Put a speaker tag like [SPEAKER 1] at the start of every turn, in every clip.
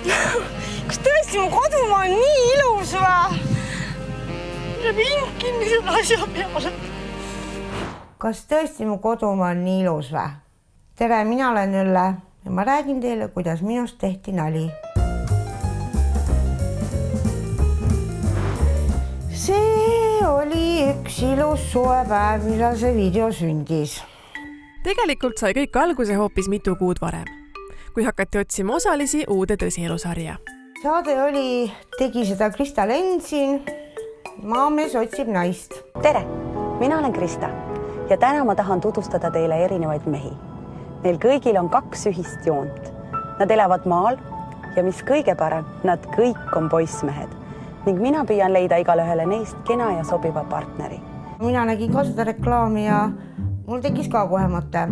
[SPEAKER 1] Kas tõesti mu kodumaa on nii ilus või? Läheb hing kinni selle asja peale.
[SPEAKER 2] Kas tõesti mu kodumaa on nii ilus või? Tere, mina olen Ülle ja ma räägin teile, kuidas minust tehti nali. See oli üks ilus suvepäev, millal see video sündis.
[SPEAKER 3] Tegelikult sai kõik alguse hoopis mitu kuud varem, kui hakati otsima osalisi uude tõsielusarja.
[SPEAKER 2] Saade tegi seda Krista Lensin, Maamees otsib naist.
[SPEAKER 4] Tere, mina olen Krista ja täna ma tahan tutvustada teile erinevaid mehi. Neil kõigil on 2 ühist joont. Nad elavad maal ja mis kõige parem, nad kõik on poissmehed ning mina püüan leida igale ühele neist kena ja sobiva partneri.
[SPEAKER 2] Mina nägin ka seda reklaami ja mul tekkis ka kohe mõte.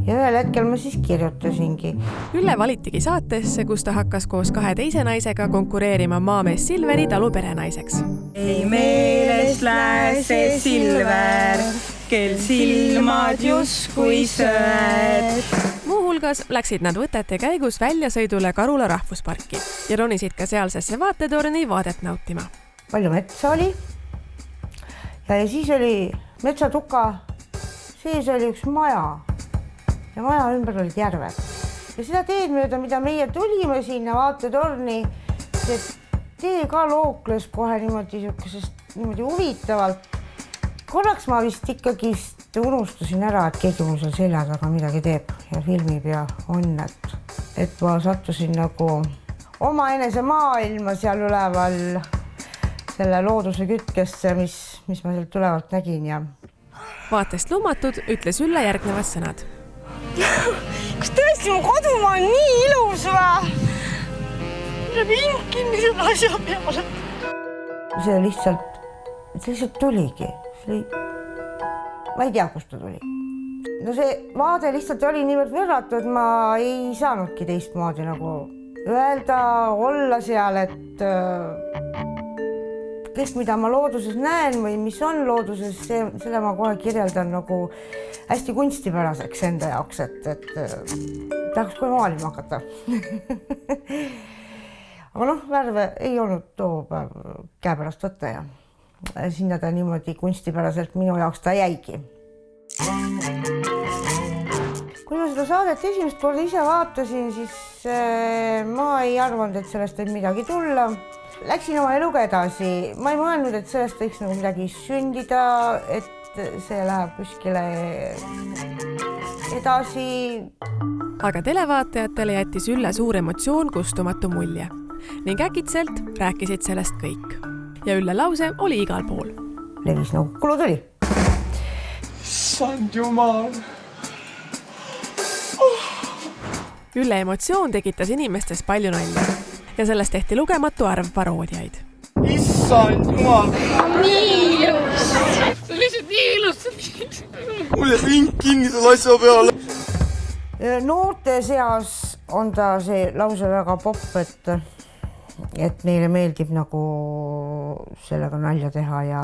[SPEAKER 2] Ja ühel hetkel ma siis kirjutasingi.
[SPEAKER 3] Ülle valitigi saatesse, kus ta hakkas koos 2 teise naisega konkureerima Maamees Silveri talu perenaiseks.
[SPEAKER 1] Ei meelest lähe see Silver, kel silmad justkui sööd.
[SPEAKER 3] Muuhulgas läksid nad võtete käigus väljasõidule Karula rahvusparki ja ronisid ka sealsesse vaatetorni vaadet nautima.
[SPEAKER 2] Palju metsa oli ja siis oli metsatuka, sees oli üks maja. Ja maja ümber olid järved. Ja seda teed mööda, mida meie tulime sinna vaatetorni, see tee ka lookles kohe niimoodi huvitavalt. Korraks ma vist ikkagi unustasin ära, et keegi mul seal selja taga midagi teeb ja filmib ja on, et ma sattusin nagu oma enese maailma seal üleval selle looduse kütkesse, mis ma sealt tulevalt nägin. Ja
[SPEAKER 3] vaatest lummatud ütles Ülle järgnevad sõnad.
[SPEAKER 1] Kas tõesti mu kodumaa on nii ilus või? Läheb hing kinni selle asja peale.
[SPEAKER 2] See lihtsalt tuligi. Ma ei tea, kust ta tuli. No see vaade lihtsalt oli niivõrd võrratu, et ma ei saanudki teistmoodi nagu öelda, olla seal, et kes mida ma looduses näen või mis on looduses, seda ma kohe kirjeldan nagu hästi kunstipäraseks enda jaoks, et tahaks kohe maalima hakata. Aga värve ei olnud too päev käepärast võtta ja sinna ta niimoodi kunstipäraselt minu jaoks ta jäigi. Kui ma seda saadet esimest korda ise vaatasin, siis ma ei arvanud, et sellest võib midagi tulla. Läksin oma eluga edasi. Ma ei mõelnud, et sellest võiks nagu midagi sündida, et see läheb kuskile edasi.
[SPEAKER 3] Aga televaatajatele jättis Ülle suur emotsioon kustumatu mulje ning äkitselt rääkisid sellest kõik. Ja Ülle lause oli igal pool.
[SPEAKER 2] Levis nagu kulu tuli.
[SPEAKER 5] Issand jumal!
[SPEAKER 3] Ülle emotsioon tekitas inimestes palju nalja ja sellest tehti lugematu arv paroodiaid.
[SPEAKER 5] Issand jumal!
[SPEAKER 1] Nii ilus! See on lihtsalt nii ilus!
[SPEAKER 5] Mul jääb hing kinni selle asja peale.
[SPEAKER 2] Noorte seas on ta see lause väga popp, et neile meeldib nagu sellega nalja teha ja...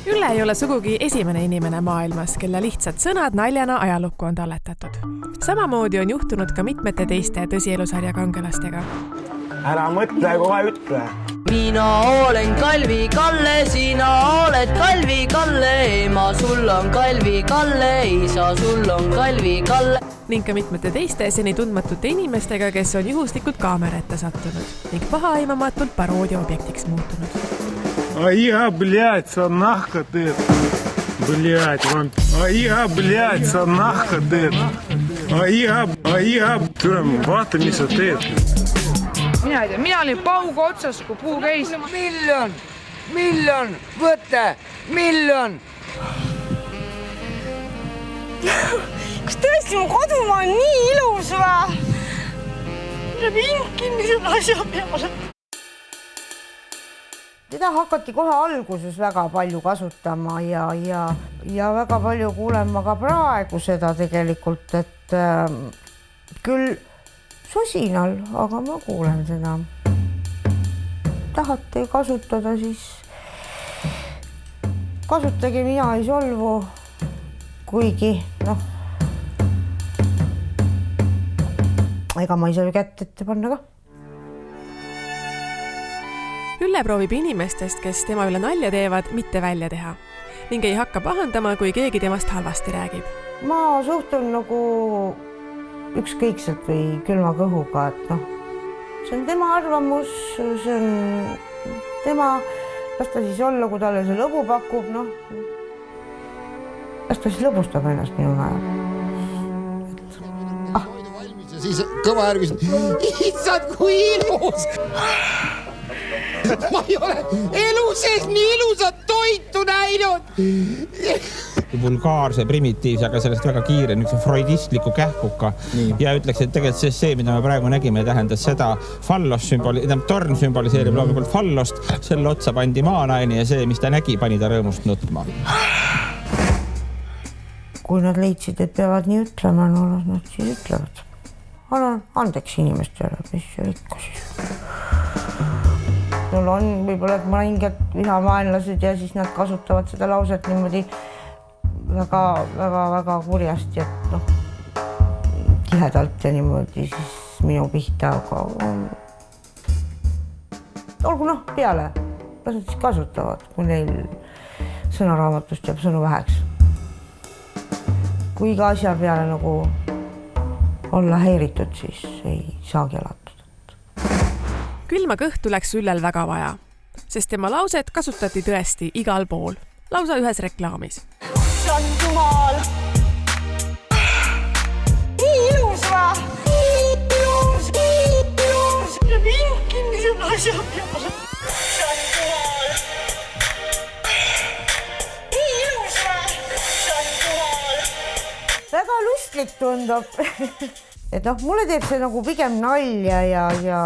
[SPEAKER 3] Ülle ei ole sugugi esimene inimene maailmas, kelle lihtsad sõnad naljana ajalukku on talletatud. Samamoodi on juhtunud ka mitmete teiste tõsielusarja kangelastega.
[SPEAKER 5] Ära mõtle, kohe ütle.
[SPEAKER 6] Mina olen Kalvi Kalle, sina oled Kalvi Kalle, ema sul on Kalvi Kalle, isa sul on Kalvi Kalle.
[SPEAKER 3] Ning ka mitmete teiste seni tundmatute inimestega, kes on juhuslikult kaamera ette sattunud ning pahaaimamatult paroodia objektiks muutunud.
[SPEAKER 5] А я, блядь, санахка ты. Блядь, вон. А я, блядь, санахка ты. А я, türem, vaata, mis sa teed.
[SPEAKER 7] Mina ei tea, mina olin pauga otsas, kui puu käis.
[SPEAKER 2] Miljon, võte, miljon.
[SPEAKER 1] Kas tõesti mu kodumaa on nii ilus või? Läheb hing kinni selle asja peale.
[SPEAKER 2] Teda hakati kohe alguses väga palju kasutama ja väga palju kuulema ka praegu seda tegelikult, et küll sosinal, aga ma kuulen seda. Tahate kasutada, siis kasutage, mina ei solvu, kuigi ega ma ei saa ju kätt ette panna ka.
[SPEAKER 3] Ülle proovib inimestest, kes tema üle nalja teevad, mitte välja teha ning ei hakka pahandama, kui keegi temast halvasti räägib.
[SPEAKER 2] Ma suhtun nagu ükskõikselt või külma kõhuga, et see on tema arvamus, see on tema, las ta siis olla, kui talle see lõbu pakub, las ta siis lõbustab ennast minu najal.
[SPEAKER 8] Ja siis kõva järgis, itsad kui ilus! Ma ei ole elu sees nii ilusat toitu näinud!
[SPEAKER 9] Vulgaarse, primitiivse, aga sellest väga kiire, freudistliku kähkuka. Ja ütleks, et tegelikult see, mida me praegu nägime, tähendas seda torn sümboliseerib loomulikult fallost, selle otsa pandi maanaine ja see, mis ta nägi, pani ta rõõmust nutma.
[SPEAKER 2] Kui nad leidsid, et peavad nii ütlema, las nad siis ütlevad. Annan andeks inimestele, mis ikka siis. Mul on võib-olla mõningad vihamaenlased ja siis nad kasutavad seda lauset niimoodi väga kurjasti, et tihedalt ja niimoodi siis minu pihta, aga olgu peale, las nad siis kasutavad, kui neil sõnaraamatust jääb sõnu väheks. Kui iga asja peale nagu olla häiritud, siis ei saagi alatud.
[SPEAKER 3] Külma kõhtu läks Üllel väga vaja, sest tema lauset kasutati tõesti igal pool, lausa ühes reklaamis.
[SPEAKER 1] Issand jumal! Nii ilus va! Ilus! Ja vinkimisel asja peale. Issand jumal! Nii ilus va! Issand jumal!
[SPEAKER 2] Väga lustlik tundub. Et mulle teeb see nagu pigem nalja ja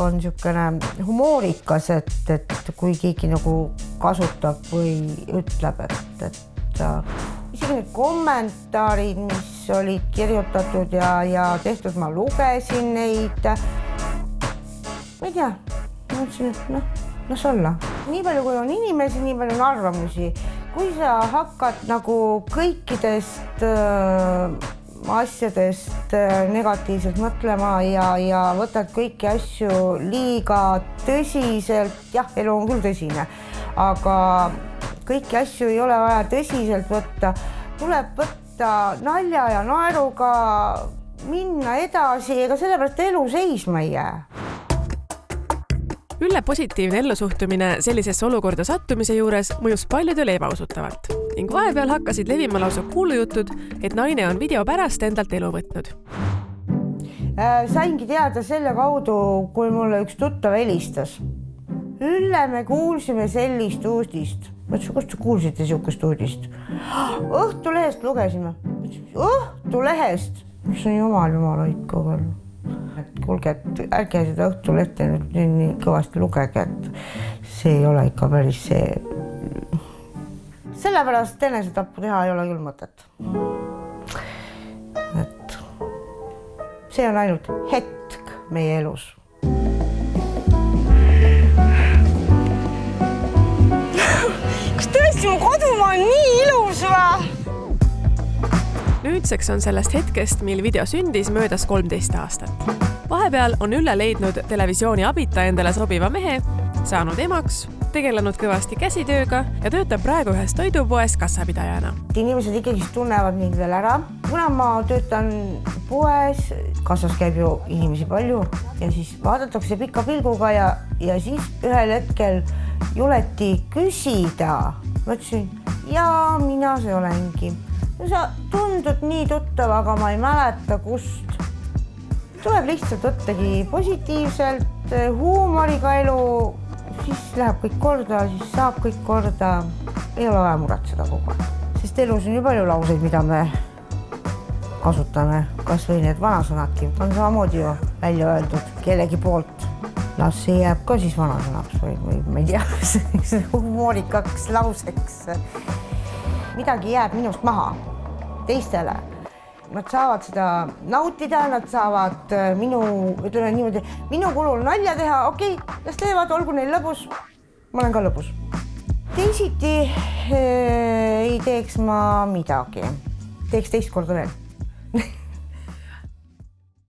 [SPEAKER 2] on niisugune humoorikas, et kui keegi nagu kasutab või ütleb, et isegi need kommentaarid, mis olid kirjutatud ja tehtud, ma lugesin neid. Ma ei tea, ma mõtlesin, et las olla. Nii palju, kui on inimesi, nii palju on arvamusi. Kui sa hakkad nagu kõikidest asjadest negatiivselt mõtlema ja võtad kõiki asju liiga tõsiselt, jah, elu on küll tõsine, aga kõiki asju ei ole vaja tõsiselt võtta, tuleb võtta nalja ja naeruga, minna edasi, ega sellepärast elu seisma ei jää.
[SPEAKER 3] Ülle positiivne ellusuhtumine sellisesse olukorda sattumise juures mõjus paljudel ebausutavalt ning vahepeal hakkasid levima lausa kuulujutud, et naine on video pärast endalt elu võtnud.
[SPEAKER 2] Saingi teada selle kaudu, kui mulle üks tuttav helistas. Ülle, me kuulsime sellist uudist. Ma ütlesin, kust te kuulsite niisugust uudist? Õhtulehest lugesime. Õhtulehest? Mis on jumal hoidku veel. Kuulge, et ärge seda Õhtulehte nii kõvasti lugege, et see ei ole ikka päris see. Sellepärast enesetappu teha ei ole küll mõtet. Et see on ainult hetk meie elus.
[SPEAKER 1] Kas tõesti mu kodumaa on nii ilus va?
[SPEAKER 3] Nüüdseks on sellest hetkest, mil video sündis, möödas 13 aastat. Vahepeal on Ülle leidnud televisiooni abita endale sobiva mehe, saanud emaks, tegelenud kõvasti käsitööga ja töötab praegu ühes toidupoes kassapidajana.
[SPEAKER 2] Inimesed ikkagi tunnevad mind veel ära. Kuna ma töötan poes, kassas käib ju inimesi palju ja siis vaadatakse pika pilguga ja siis ühel hetkel juleti küsida. Ma ütlesin, jaa, mina see olengi. Sa tundud nii tuttav, aga ma ei mäleta, kust. Tuleb lihtsalt võttagi positiivselt, huumoriga elu, siis läheb kõik korda, siis saab kõik korda. Ei ole vaja muretseda kogu aeg. Sest elus on ju palju lauseid, mida me kasutame. Kas või need vanasõnadki on samamoodi ju välja öeldud kellegi poolt. Las see jääb ka siis vanasõnaks või ma ei tea, huumorikaks lauseks. Midagi jääb minust maha teistele. Nad saavad seda nautida, nad saavad minu kulul nalja teha, okei, las teevad, olgu neil lõbus, ma olen ka lõbus. Teisiti ei teeks ma midagi, teeks teist korda veel.